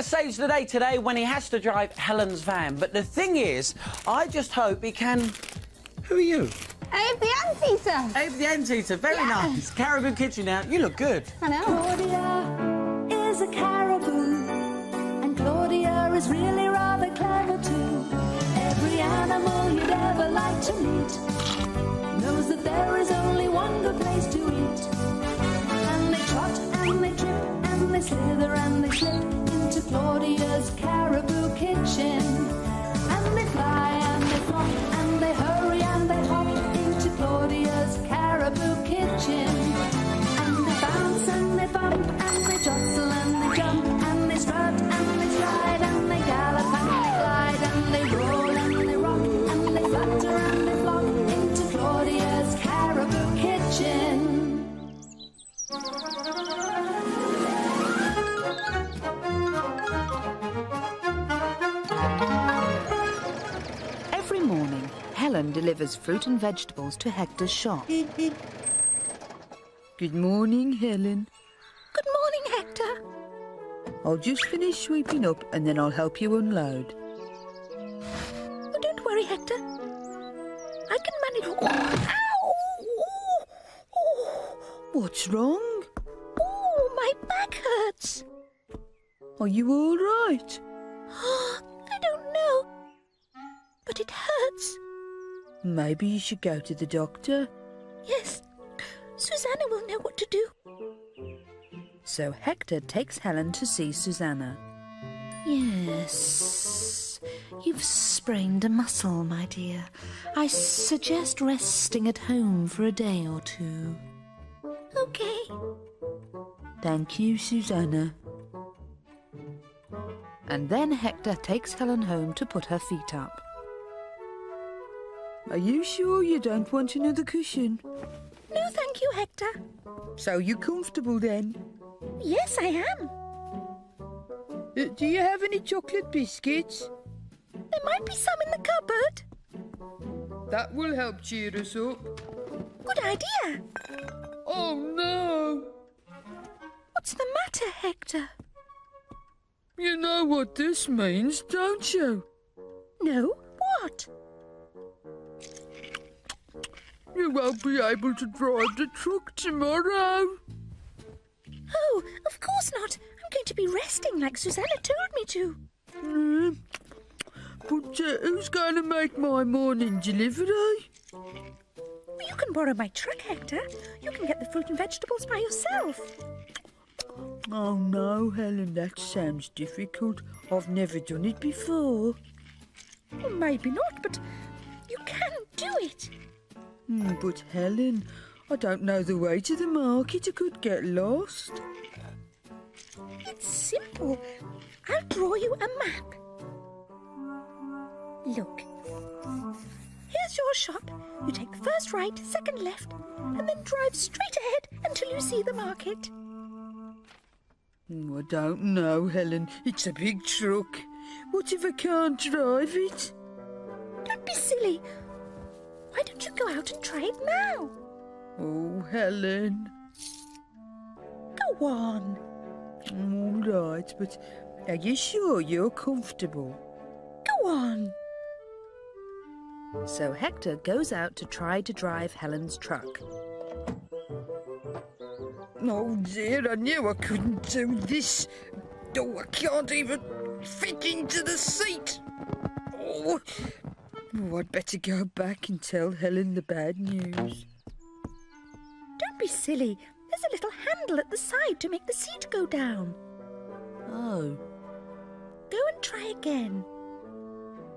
Hector saves the day today when he has to drive Helen's van. But the thing is, I just hope he can... Who are you? Abe the anteater. Abe the anteater, very nice. Caribou Kitchen now. You look good. I know. Claudia is a caribou, and Claudia is really rather clever too. Every animal you'd ever like to meet knows that there is only one good place to eat. And they trot and they trip and they slither and they slip into Claudia's Caribou Kitchen. And they fly and they flop and they hurry and they hop into Claudia's Caribou Kitchen. And they bounce and they bump and they jostle and they jump and they strut and they slide and they gallop and they glide and they roll and they rock and they flutter and they flop into Claudia's Caribou Kitchen. Every morning, Helen delivers fruit and vegetables to Hector's shop. Good morning, Helen. Good morning, Hector. I'll just finish sweeping up and then I'll help you unload. Oh, don't worry, Hector. I can manage. Ow! What's wrong? Oh, my back hurts. Are you all right? I don't know, but it hurts. Maybe you should go to the doctor. Yes, Susanna will know what to do. So Hector takes Helen to see Susanna. Yes, you've sprained a muscle, my dear. I suggest resting at home for a day or two. Okay. Thank you, Susanna. And then Hector takes Helen home to put her feet up. Are you sure you don't want another cushion? No, thank you, Hector. So you're comfortable then? Yes, I am. Do you have any chocolate biscuits? There might be some in the cupboard. That will help cheer us up. Good idea. Oh, no! What's the matter, Hector? You know what this means, don't you? No, what? You won't be able to drive the truck tomorrow. Oh, of course not. I'm going to be resting like Susanna told me to. But who's going to make my morning delivery? Well, you can borrow my truck, Hector. You can get the fruit and vegetables by yourself. Oh no, Helen, that sounds difficult. I've never done it before. Well, maybe not, but you can do it. But Helen, I don't know the way to the market. I could get lost. It's simple. I'll draw you a map. Look. Here's your shop. You take the first right, second left, and then drive straight ahead until you see the market. I don't know, Helen. It's a big truck. What if I can't drive it? Don't be silly. Why don't you go out and try it now? Oh, Helen. Go on. All right, but are you sure you're comfortable? Go on. So Hector goes out to try to drive Helen's truck. Oh dear, I knew I couldn't do this. Oh, I can't even fit into the seat. Oh, I'd better go back and tell Helen the bad news. Don't be silly. There's a little handle at the side to make the seat go down. Oh. Go and try again.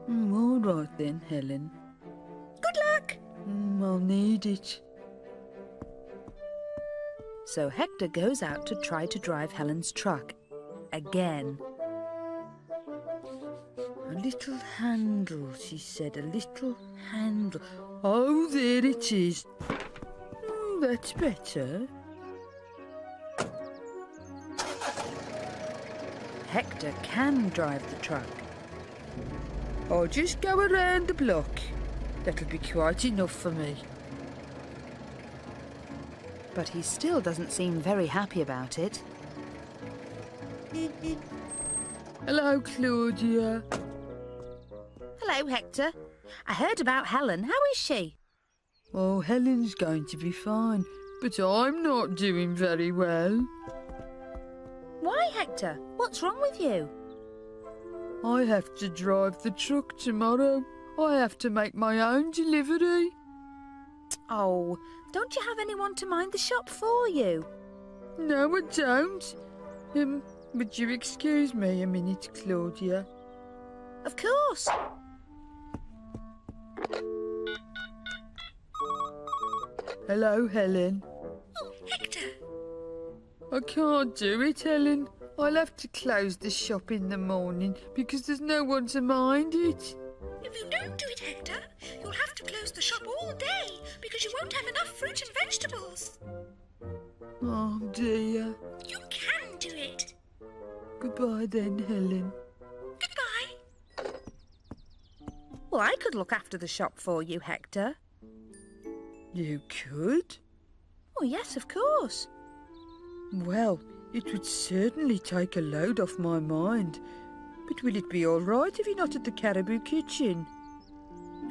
All right then, Helen. Good luck. I'll need it. So Hector goes out to try to drive Helen's truck. Again. A little handle, she said. A little handle. Oh, there it is. Oh, that's better. Hector can drive the truck. I'll just go around the block. That'll be quite enough for me. But he still doesn't seem very happy about it. Hello, Claudia. Hello, Hector. I heard about Helen. How is she? Oh, Helen's going to be fine, but I'm not doing very well. Why, Hector? What's wrong with you? I have to drive the truck tomorrow. I have to make my own delivery. Oh, don't you have anyone to mind the shop for you? No, I don't. Would you excuse me a minute, Claudia? Of course. Hello, Helen. Oh, Hector. I can't do it, Helen. I'll have to close the shop in the morning because there's no one to mind it. If you don't do it, Hector, you'll have to close the shop all day because you won't have enough fruit and vegetables. Oh, dear. You can do it. Goodbye then, Helen. Goodbye. Well, I could look after the shop for you, Hector. You could? Oh, yes, of course. Well, it would certainly take a load off my mind. But will it be all right if you're not at the Caribou kitchen?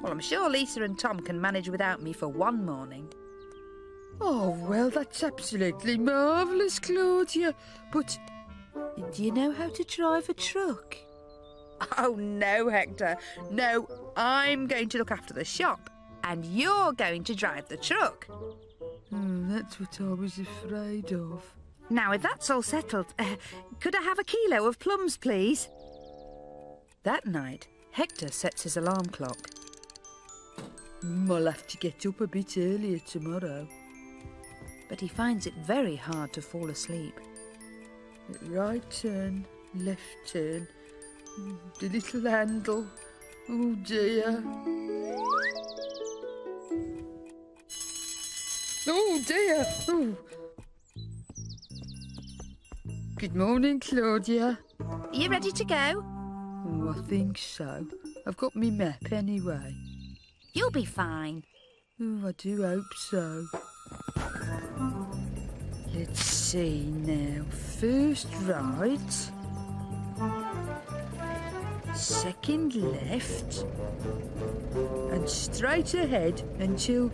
Well, I'm sure Lisa and Tom can manage without me for one morning. Oh, well, that's absolutely marvellous, Claudia. But do you know how to drive a truck? Oh, no, Hector. No, I'm going to look after the shop and you're going to drive the truck. That's what I was afraid of. Now, if that's all settled, could I have a kilo of plums, please? That night, Hector sets his alarm clock. I'll have to get up a bit earlier tomorrow. But he finds it very hard to fall asleep. Right turn, left turn, the little handle. Oh dear. Oh dear. Oh. Good morning, Claudia. Are you ready to go? Oh, I think so. I've got me map anyway. You'll be fine. Oh, I do hope so. Let's see now. First right. Second left. And straight ahead until...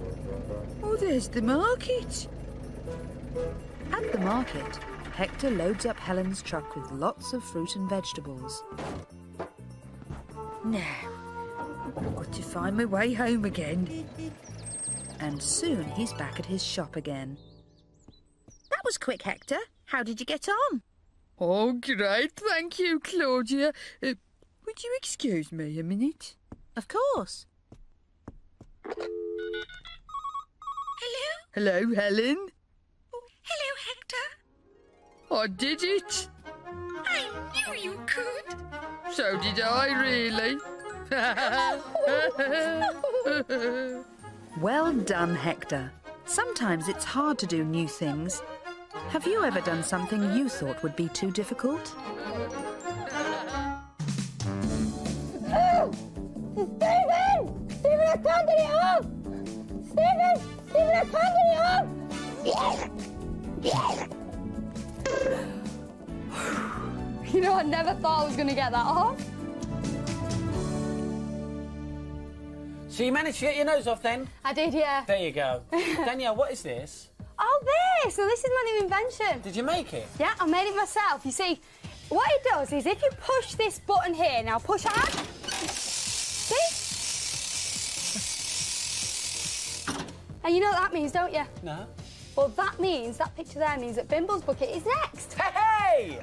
Oh, there's the market. At the market, Hector loads up Helen's truck with lots of fruit and vegetables. Now, I've got to find my way home again. And soon he's back at his shop again. That was quick, Hector. How did you get on? Oh, great. Thank you, Claudia. Would you excuse me a minute? Of course. Hello? Hello, Helen. Oh, hello, Hector. I did it. I knew you could. So did I, really. Well done, Hector. Sometimes it's hard to do new things. Have you ever done something you thought would be too difficult? Oh! Stephen! Stephen, I can't get it off! Stephen! Stephen, I can't get it off! Yes! You know, I never thought I was going to get that off. So you managed to get your nose off then? I did, yeah. There you go. Danielle, what is this? Oh, this! So this is my new invention. Did you make it? Yeah, I made it myself. You see, what it does is if you push this button here, now push hard. See? And you know what that means, don't you? No. Well, that means, that picture there means that Bimble's bucket is next. Hey!